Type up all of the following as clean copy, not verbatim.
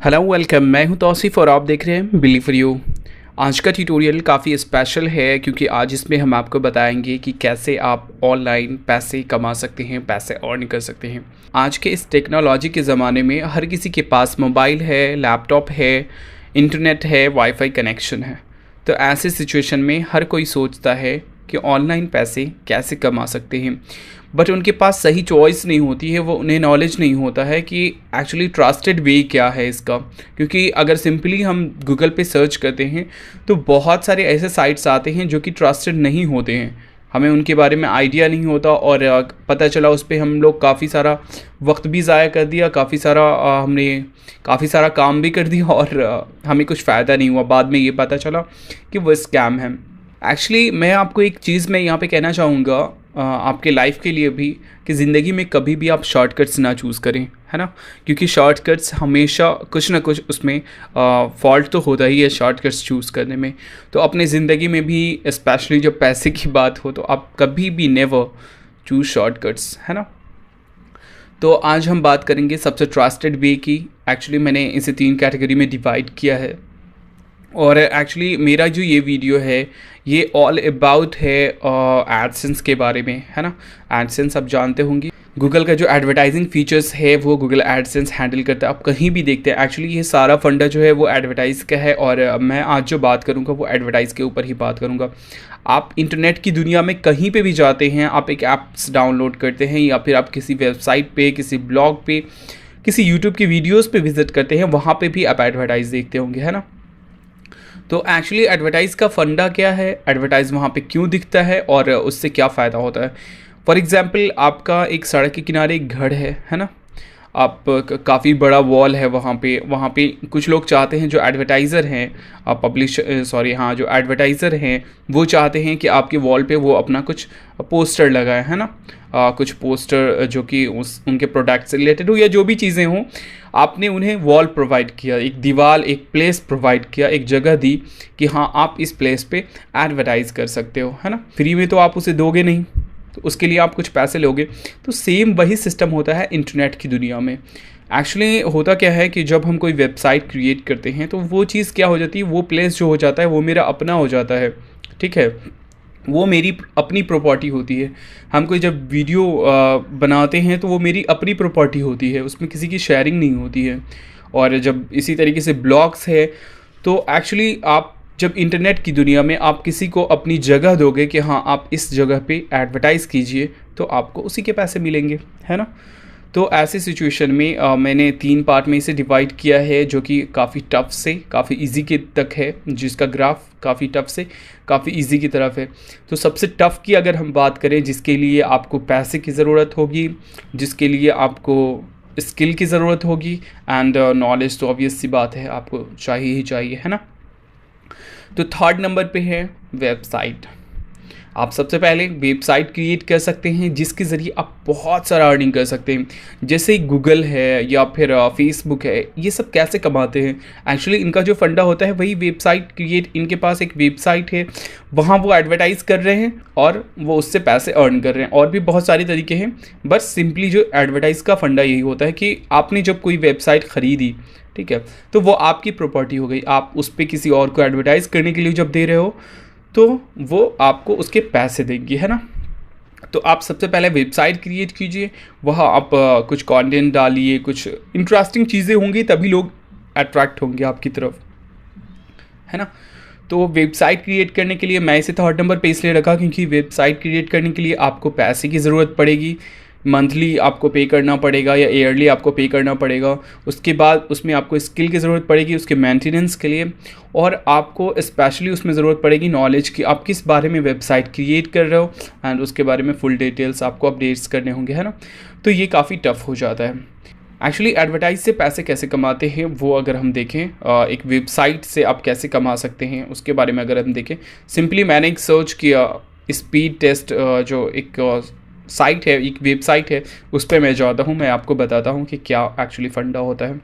Hello welcome, मैं हूं तौसीफ़ और आप देख रहे हैं बिलीव फॉर यू। आज का ट्यूटोरियल काफ़ी स्पेशल है क्योंकि आज इसमें हम आपको बताएंगे कि कैसे आप ऑनलाइन पैसे कमा सकते हैं, पैसे अर्न कर सकते हैं। आज के इस टेक्नोलॉजी के ज़माने में हर किसी के पास मोबाइल है, लैपटॉप है, इंटरनेट है, वाईफाई कनेक्शन है। तो ऐसे सिचुएशन में हर कोई सोचता है कि ऑनलाइन पैसे कैसे कमा सकते हैं, बट उनके पास सही चॉइस नहीं होती है। वो उन्हें नॉलेज नहीं होता है कि एक्चुअली ट्रस्टेड वे क्या है इसका। क्योंकि अगर सिंपली हम गूगल पे सर्च करते हैं तो बहुत सारे ऐसे साइट्स आते हैं जो कि ट्रस्टेड नहीं होते हैं। हमें उनके बारे में आइडिया नहीं होता और पता चला उस पर हम लोग काफ़ी सारा वक्त भी ज़ाया कर दिया, हमने काफ़ी सारा काम भी कर दिया और हमें कुछ फ़ायदा नहीं हुआ। बाद में ये पता चला कि वो स्कैम है। एक्चुअली मैं आपको एक चीज़ मैं यहाँ पे कहना चाहूँगा आपके लाइफ के लिए भी, कि ज़िंदगी में कभी भी आप शॉर्टकट्स ना चूज़ करें, है ना। क्योंकि शॉर्टकट्स हमेशा कुछ ना कुछ उसमें फॉल्ट तो होता ही है शॉर्टकट्स चूज़ करने में। तो अपने ज़िंदगी में भी स्पेशली जब पैसे की बात हो तो आप कभी भी नेवर चूज़ शॉर्टकट्स, है ना। तो आज हम बात करेंगे सबसे ट्रस्टेड वे की। एक्चुअली मैंने इसे 3 कैटेगरी में डिवाइड किया है और एक्चुअली मेरा जो ये वीडियो है ये ऑल अबाउट है एडसेंस के बारे में, है ना। एडसेंस आप जानते होंगे, गूगल का जो एडवर्टाइजिंग फीचर्स है वो गूगल एडसेंस हैंडल करता है। आप कहीं भी देखते हैं एक्चुअली ये सारा फंडा जो है वो एडवर्टाइज़ का है और मैं आज जो बात करूँगा वो एडवर्टाइज़ के ऊपर ही बात करूँगा। आप इंटरनेट की दुनिया में कहीं पे भी जाते हैं, आप एक ऐप्स डाउनलोड करते हैं या फिर आप किसी वेबसाइट पे, किसी ब्लॉग पे, किसी यूट्यूब की वीडियोज़ पे विजिट करते हैं, वहाँ पर भी आप एडवर्टाइज़ देखते होंगे, है ना। तो एक्चुअली एडवर्टाइज़ का फंडा क्या है, एडवर्टाइज़ वहाँ पे क्यों दिखता है और उससे क्या फ़ायदा होता है। फॉर एग्ज़ाम्पल आपका एक सड़क के किनारे एक घर है ना। आप काफ़ी बड़ा वॉल है वहाँ पे कुछ लोग चाहते हैं, जो एडवर्टाइज़र हैं, जो एडवर्टाइज़र हैं वो चाहते हैं कि आपके वॉल पे वो अपना कुछ पोस्टर लगाए, है ना। कुछ पोस्टर जो कि उनके प्रोडक्ट से रिलेटेड हो या जो भी चीज़ें हों, आपने उन्हें वॉल प्रोवाइड किया, एक दीवार, एक प्लेस प्रोवाइड किया, एक जगह दी कि हाँ आप इस प्लेस पे एडवर्टाइज़ कर सकते हो, है ना। फ्री में तो आप उसे दोगे नहीं, तो उसके लिए आप कुछ पैसे लोगे। तो सेम वही सिस्टम होता है इंटरनेट की दुनिया में। एक्चुअली होता क्या है कि जब हम कोई वेबसाइट क्रिएट करते हैं तो वो चीज़ क्या हो जाती है, वो प्लेस जो हो जाता है वो मेरा अपना हो जाता है, ठीक है। वो मेरी अपनी प्रॉपर्टी होती है। हम कोई जब वीडियो बनाते हैं तो वो मेरी अपनी प्रॉपर्टी होती है, उसमें किसी की शेयरिंग नहीं होती है। और जब इसी तरीके से ब्लॉग्स है तो एक्चुअली आप जब इंटरनेट की दुनिया में आप किसी को अपनी जगह दोगे कि हाँ आप इस जगह पे एडवर्टाइज़ कीजिए, तो आपको उसी के पैसे मिलेंगे, है ना। तो ऐसे सिचुएशन में मैंने 3 पार्ट में इसे डिवाइड किया है, जो कि काफ़ी टफ से काफ़ी इजी के तक है, जिसका ग्राफ काफ़ी टफ से काफ़ी इजी की तरफ है। तो सबसे टफ़ की अगर हम बात करें, जिसके लिए आपको पैसे की ज़रूरत होगी, जिसके लिए आपको स्किल की ज़रूरत होगी एंड नॉलेज, तो ऑब्वियस सी बात है आपको चाहिए ही चाहिए, है ना। तो 3rd नंबर पे है वेबसाइट। आप सबसे पहले वेबसाइट क्रिएट कर सकते हैं जिसके ज़रिए आप बहुत सारा अर्निंग कर सकते हैं। जैसे गूगल है या फिर फेसबुक है, ये सब कैसे कमाते हैं। एक्चुअली इनका जो फंडा होता है वही वेबसाइट क्रिएट, इनके पास एक वेबसाइट है, वहाँ वो एडवर्टाइज़ कर रहे हैं और वो उससे पैसे अर्न कर रहे हैं। और भी बहुत सारे तरीके हैं, बस सिंपली जो एडवर्टाइज़ का फंडा यही होता है कि आपने जब कोई वेबसाइट ख़रीदी, ठीक है, तो वो आपकी प्रॉपर्टी हो गई। आप उस पर किसी और को एडवर्टाइज़ करने के लिए जब दे रहे हो तो वो आपको उसके पैसे देंगे, है ना। तो आप सबसे पहले वेबसाइट क्रिएट कीजिए, वहाँ आप कुछ कंटेंट डालिए, कुछ इंटरेस्टिंग चीज़ें होंगी तभी लोग अट्रैक्ट होंगे आपकी तरफ, है ना। तो वेबसाइट क्रिएट करने के लिए मैं इसे 3rd नंबर पे इसलिए रखा क्योंकि वेबसाइट क्रिएट करने के लिए आपको पैसे की ज़रूरत पड़ेगी। मंथली आपको पे करना पड़ेगा या ईयरली आपको पे करना पड़ेगा। उसके बाद उसमें आपको स्किल की ज़रूरत पड़ेगी उसके मेंटेनेंस के लिए, और आपको स्पेशली उसमें ज़रूरत पड़ेगी नॉलेज की, आप किस बारे में वेबसाइट क्रिएट कर रहे हो एंड उसके बारे में फुल डिटेल्स आपको अपडेट्स करने होंगे, है ना। तो ये काफ़ी टफ हो जाता है। एक्चुअली एडवर्टाइज से पैसे कैसे कमाते हैं वो अगर हम देखें, एक वेबसाइट से आप कैसे कमा सकते हैं उसके बारे में अगर हम देखें, सिंपली मैंने एक सर्च किया स्पीड टेस्ट, जो एक साइट है, एक वेबसाइट है, उस पर मैं जाता हूँ, मैं आपको बताता हूँ कि क्या एक्चुअली फंडा होता है।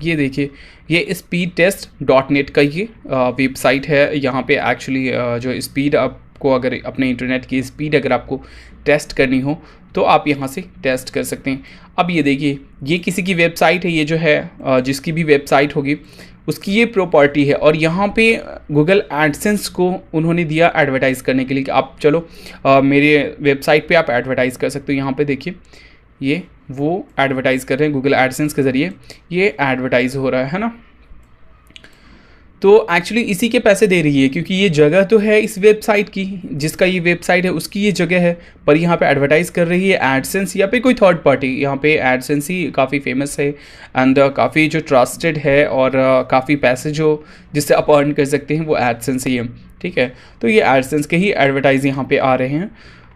ये देखिए, ये speedtest.net का ये वेबसाइट है। यहाँ पे एक्चुअली जो स्पीड आप आपको अगर अपने इंटरनेट की स्पीड अगर आपको टेस्ट करनी हो तो आप यहाँ से टेस्ट कर सकते हैं। अब ये देखिए, ये किसी की वेबसाइट है, ये जो है जिसकी भी वेबसाइट होगी उसकी ये प्रॉपर्टी है, और यहाँ पे गूगल एडसेंस को उन्होंने दिया एडवर्टाइज़ करने के लिए कि आप चलो मेरे वेबसाइट पे आप एडवर्टाइज़ कर सकते हो। यहाँ पे देखिए ये वो एडवर्टाइज़ कर रहे हैं गूगल एडसेंस के ज़रिए, ये एडवर्टाइज़ हो रहा है ना। तो एक्चुअली इसी के पैसे दे रही है, क्योंकि ये जगह तो है इस वेबसाइट की, जिसका ये वेबसाइट है उसकी ये जगह है, पर यहाँ पे एडवर्टाइज़ कर रही है एडसेंस या पे कोई थर्ड पार्टी। यहाँ पे एडसेंस ही काफ़ी फेमस है एंड काफ़ी जो ट्रस्टेड है, और काफ़ी पैसे जो जिससे आप अर्न कर सकते हैं वो एडसेंस ही है, ठीक है। तो ये एडसेंस के ही एडवर्टाइज़ यहाँ पे आ रहे हैं।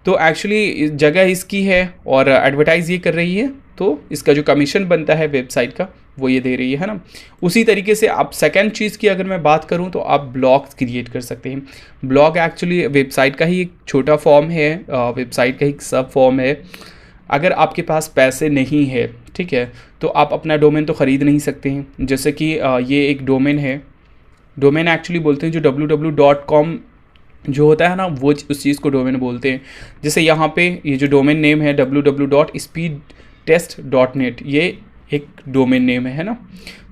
तो एक्चुअली जगह इसकी है और एडवर्टाइज़ ये कर रही है, तो इसका जो कमीशन बनता है वेबसाइट का वो ये दे रही है ना। उसी तरीके से आप सेकंड चीज़ की अगर मैं बात करूं तो आप ब्लॉग्स क्रिएट कर सकते हैं। ब्लॉग एक्चुअली वेबसाइट का ही एक छोटा फॉर्म है, वेबसाइट का ही सब फॉर्म है। अगर आपके पास पैसे नहीं है, ठीक है, तो आप अपना डोमेन तो ख़रीद नहीं सकते हैं। जैसे कि ये एक डोमेन है, डोमेन एक्चुअली बोलते हैं जो www.com जो होता है ना, वो उस चीज़ को डोमेन बोलते हैं। जैसे यहाँ पे ये जो डोमेन नेम है www.speedtest.net, ये एक डोमेन नेम है ना।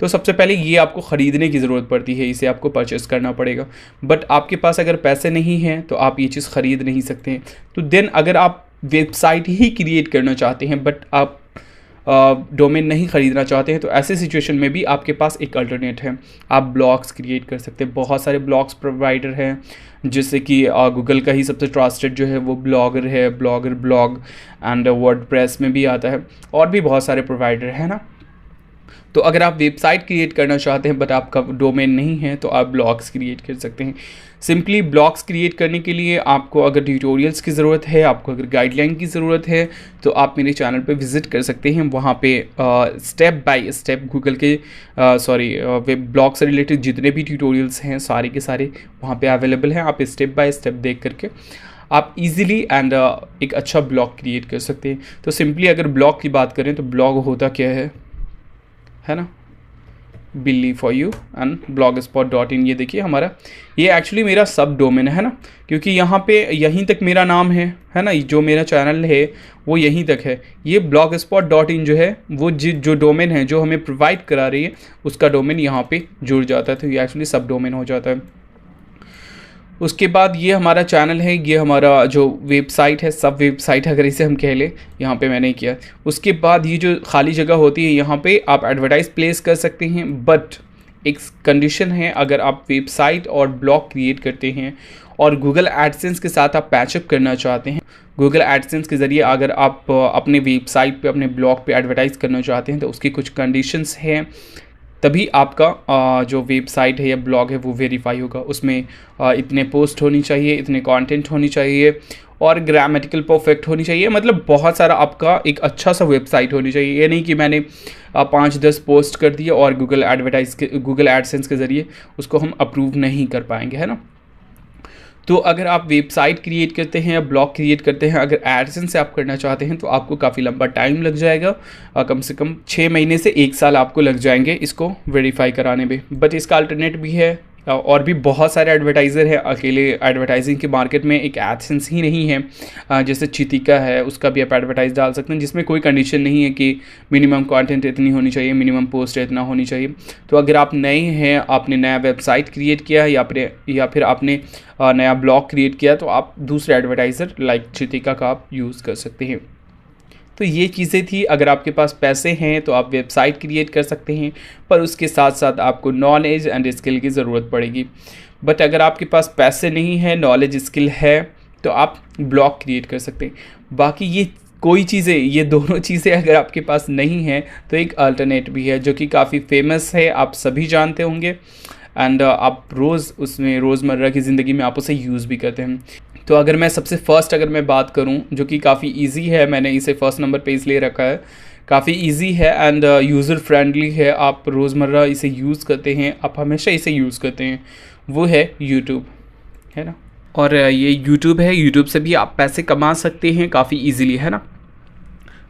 तो सबसे पहले ये आपको ख़रीदने की ज़रूरत पड़ती है, इसे आपको परचेस करना पड़ेगा। बट आपके पास अगर पैसे नहीं हैं तो आप ये चीज़ ख़रीद नहीं सकते हैं। तो देन अगर आप वेबसाइट ही क्रिएट करना चाहते हैं बट आप डोमेन नहीं ख़रीदना चाहते हैं, तो ऐसे सिचुएशन में भी आपके पास एक अल्टरनेट है, आप ब्लॉग्स क्रिएट कर सकते हैं। बहुत सारे ब्लॉग्स प्रोवाइडर हैं, जैसे कि गूगल का ही सबसे ट्रस्टेड जो है वो ब्लॉगर है, ब्लॉगर ब्लॉग एंड वर्डप्रेस में भी आता है, और भी बहुत सारे प्रोवाइडर हैं ना। तो अगर आप वेबसाइट क्रिएट करना चाहते हैं बट आपका डोमेन नहीं है तो आप ब्लॉग्स क्रिएट कर सकते हैं। सिंपली ब्लॉग्स क्रिएट करने के लिए आपको अगर ट्यूटोरियल्स की ज़रूरत है, आपको अगर गाइडलाइन की ज़रूरत है, तो आप मेरे चैनल पे विज़िट कर सकते हैं। वहाँ पे स्टेप बाय स्टेप गूगल के वेब ब्लॉग से रिलेटेड जितने भी ट्यूटोरियल्स हैं सारे के सारे वहाँ पे अवेलेबल हैं। आप स्टेप बाय स्टेप देख करके आप इजीली एंड एक अच्छा ब्लॉग क्रिएट कर सकते हैं। तो सिंपली अगर ब्लॉग की बात करें तो ब्लॉग होता क्या है ना, बिल्ली फॉर यू एंड blogspot.in। ये देखिए हमारा, ये एक्चुअली मेरा सब डोमेन है ना, क्योंकि यहाँ पे यहीं तक मेरा नाम है ना, जो मेरा चैनल है वो यहीं तक है। ये blogspot.in जो है वो जो डोमेन है जो हमें प्रोवाइड करा रही है उसका डोमेन यहाँ पे जुड़ जाता है, तो ये एक्चुअली सब डोमेन हो जाता है। उसके बाद ये हमारा चैनल है, ये हमारा जो वेबसाइट है, सब वेबसाइट अगर इसे हम कह लें, यहाँ पे मैंने किया। उसके बाद ये जो खाली जगह होती है यहाँ पे आप एडवर्टाइज प्लेस कर सकते हैं, बट एक कंडीशन है, अगर आप वेबसाइट और ब्लॉग क्रिएट करते हैं और गूगल एडसेंस के साथ आप पैचअप करना चाहते हैं, गूगल एडसेंस के ज़रिए अगर आप अपने वेबसाइट पे अपने ब्लॉग पे एडवर्टाइज़ करना चाहते हैं तो उसकी कुछ कंडीशंस हैं, तभी आपका जो वेबसाइट है या ब्लॉग है वो वेरीफाई होगा। उसमें इतने पोस्ट होनी चाहिए, इतने कंटेंट होनी चाहिए, और ग्रामेटिकल परफेक्ट होनी चाहिए। मतलब बहुत सारा आपका एक अच्छा सा वेबसाइट होनी चाहिए। ये नहीं कि मैंने 5-10 पोस्ट कर दिए और गूगल एडसेंस के ज़रिए उसको हम अप्रूव नहीं कर पाएंगे, है ना। तो अगर आप वेबसाइट क्रिएट करते हैं या ब्लॉग क्रिएट करते हैं, अगर एडसेंस से आप करना चाहते हैं तो आपको काफ़ी लंबा टाइम लग जाएगा, कम से कम 6 महीने से 1 साल आपको लग जाएंगे इसको वेरीफाई कराने में। बट इसका अल्टरनेट भी है, और भी बहुत सारे एडवर्टाइज़र हैं। अकेले एडवर्टाइजिंग के मार्केट में एक एडसेंस ही नहीं है, जैसे चितिका है उसका भी आप एडवर्टाइज डाल सकते हैं, जिसमें कोई कंडीशन नहीं है कि मिनिमम कंटेंट इतनी होनी चाहिए, मिनिमम पोस्ट इतना होनी चाहिए। तो अगर आप नए हैं, आपने नया वेबसाइट क्रिएट किया या फिर आपने नया ब्लॉग क्रिएट किया, तो आप दूसरे एडवर्टाइज़र लाइक चितिका का आप यूज़ कर सकते हैं। तो ये चीज़ें थी। अगर आपके पास पैसे हैं तो आप वेबसाइट क्रिएट कर सकते हैं, पर उसके साथ साथ आपको नॉलेज एंड स्किल की ज़रूरत पड़ेगी। बट अगर आपके पास पैसे नहीं है, नॉलेज स्किल है, तो आप ब्लॉग क्रिएट कर सकते हैं। बाकी ये दोनों चीज़ें अगर आपके पास नहीं है तो एक अल्टरनेट भी है जो कि काफ़ी फेमस है, आप सभी जानते होंगे, एंड आप उसमें रोज़मर्रा की ज़िंदगी में आप उसे यूज़ भी करते हैं। तो अगर मैं सबसे फर्स्ट अगर मैं बात करूं, जो कि काफ़ी इजी है, मैंने इसे फर्स्ट नंबर पे इसलिए रखा है, काफ़ी इजी है एंड यूज़र फ्रेंडली है, आप रोज़मर्रा इसे यूज़ करते हैं, आप हमेशा इसे यूज़ करते हैं, वो है यूट्यूब, है ना। और ये यूट्यूब है, यूट्यूब से भी आप पैसे कमा सकते हैं काफ़ी ईजीली, है ना।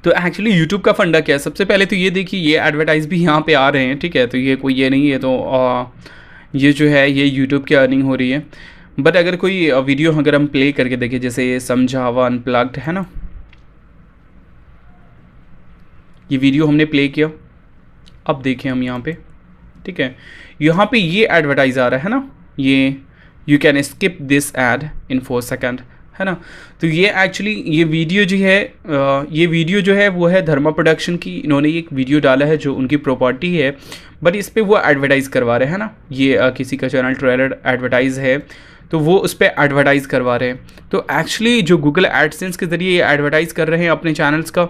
तो एक्चुअली यूट्यूब का फंडा क्या है, सबसे पहले तो ये देखिए, ये एडवर्टाइज़ भी यहाँ पे आ रहे हैं, ठीक है। तो ये कोई ये नहीं है, तो ये जो है ये यूट्यूब की अर्निंग हो रही है। बट अगर कोई वीडियो अगर हम प्ले करके देखें, जैसे समझावा अनप्लग्ड है ना, ये वीडियो हमने प्ले किया, अब देखें हम यहाँ पे, ठीक है, यहाँ पे ये एडवर्टाइज आ रहा है ना, ये you can skip this ad in 4 second, है ना। तो ये एक्चुअली ये वीडियो जो है वो है धर्मा प्रोडक्शन की, इन्होंने एक वीडियो डाला है जो उनकी प्रॉपर्टी है, बट इस पे वो एडवर्टाइज़ करवा रहे हैं ना, ये किसी का चैनल ट्रेलर एडवर्टाइज है तो वो उस पर एडवर्टाइज़ करवा रहे हैं। तो एक्चुअली जो गूगल एडसेंस के ज़रिए ये एडवर्टाइज़ कर रहे हैं अपने चैनल्स का,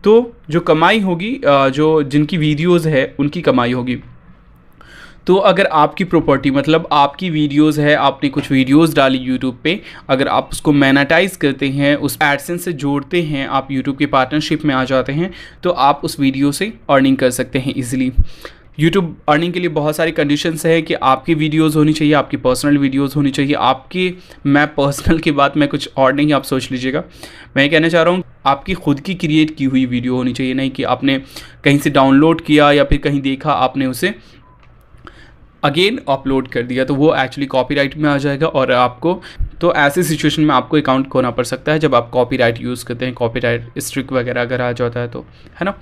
तो जो कमाई होगी जो जिनकी वीडियोस है उनकी कमाई होगी। तो अगर आपकी प्रॉपर्टी मतलब आपकी वीडियोस है, आपने कुछ वीडियोस डाली यूट्यूब पे, अगर आप उसको मोनेटाइज करते हैं, उस एडसेंस से जोड़ते हैं, आप यूट्यूब की पार्टनरशिप में आ जाते हैं, तो आप उस वीडियो से अर्निंग कर सकते हैं इजीली। यूट्यूब अर्निंग के लिए बहुत सारी कंडीशंस है कि आपकी वीडियोस होनी चाहिए, आपकी पर्सनल वीडियोस होनी चाहिए, आपकी, मैं पर्सनल की बात मैं कुछ और नहीं, आप सोच लीजिएगा, मैं कहना चाह रहा हूँ आपकी खुद की क्रिएट की हुई वीडियो होनी चाहिए, नहीं कि आपने कहीं से डाउनलोड किया या फिर कहीं देखा आपने उसे अगेन अपलोड कर दिया, तो वो एक्चुअली कॉपीराइट में आ जाएगा और आपको, तो ऐसी सिचुएशन में आपको अकाउंट खोना पड़ सकता है जब आप कॉपीराइट यूज़ करते हैं, कॉपीराइट स्ट्रिक वगैरह अगर आ जाता है तो, है ना।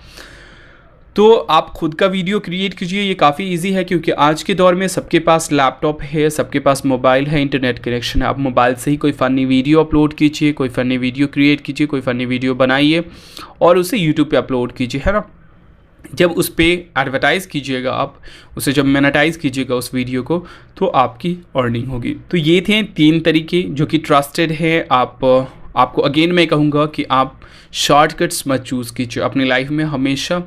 तो आप खुद का वीडियो क्रिएट कीजिए, ये काफ़ी इजी है क्योंकि आज के दौर में सबके पास लैपटॉप है, सबके पास मोबाइल है, इंटरनेट कनेक्शन है। आप मोबाइल से ही कोई फ़नी वीडियो अपलोड कीजिए, कोई फ़नी वीडियो क्रिएट कीजिए, कोई फ़नी वीडियो बनाइए और उसे यूट्यूब पे अपलोड कीजिए, है ना। जब उस पर एडवर्टाइज़ कीजिएगा, आप उसे जब मोनेटाइज़ कीजिएगा उस वीडियो को, तो आपकी अर्निंग होगी। तो ये थे 3 तरीके जो कि ट्रस्टेड है। आपको अगेन मैं कहूँगा कि आप शॉर्टकट्स मत चूज़ कीजिए अपनी लाइफ में, हमेशा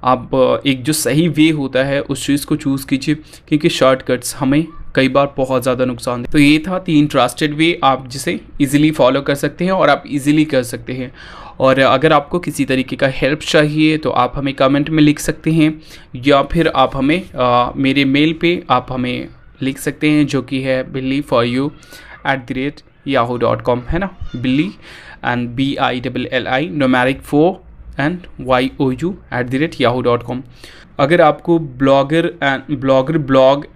आप एक जो सही वे होता है उस चीज़ को चूज़ कीजिए, क्योंकि शॉर्टकट्स हमें कई बार बहुत ज़्यादा नुकसान दे। तो ये था 3 ट्रस्टेड वे आप जिसे इजीली फॉलो कर सकते हैं और आप इजीली कर सकते हैं। और अगर आपको किसी तरीके का हेल्प चाहिए तो आप हमें कमेंट में लिख सकते हैं, या फिर आप हमें मेरे मेल पे आप हमें लिख सकते हैं, जो कि है billy4you@yahoo.com, है ना। बिल्ली and BILLI numeric 4 and YOU@yahoo.com। अगर आपको ब्लॉग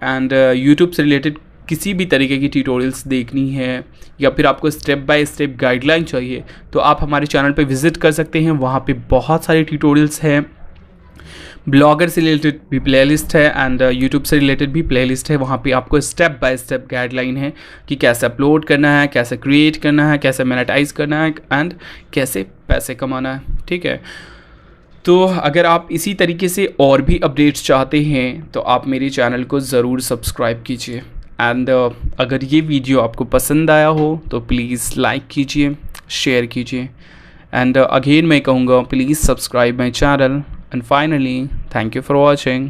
एंड यूट्यूब से रिलेटेड किसी भी तरीके की ट्यूटोरियल्स देखनी है या फिर आपको स्टेप बाय स्टेप गाइडलाइन चाहिए, तो आप हमारे चैनल पे विज़िट कर सकते हैं। वहाँ पे बहुत सारे ट्यूटोरियल्स हैं, ब्लॉगर से रिलेटेड भी प्लेलिस्ट है एंड यूट्यूब से रिलेटेड भी प्लेलिस्ट है। वहाँ पे आपको स्टेप बाय स्टेप गाइडलाइन है कि कैसे अपलोड करना है, कैसे क्रिएट करना है, कैसे मोनेटाइज करना है एंड कैसे पैसे कमाना है, ठीक है। तो अगर आप इसी तरीके से और भी अपडेट्स चाहते हैं तो आप मेरे चैनल को ज़रूर सब्सक्राइब कीजिए। एंड अगर ये वीडियो आपको पसंद आया हो तो प्लीज़ लाइक कीजिए, शेयर कीजिए एंड अगेन मैं कहूँगा please subscribe my channel and finally thank you for watching.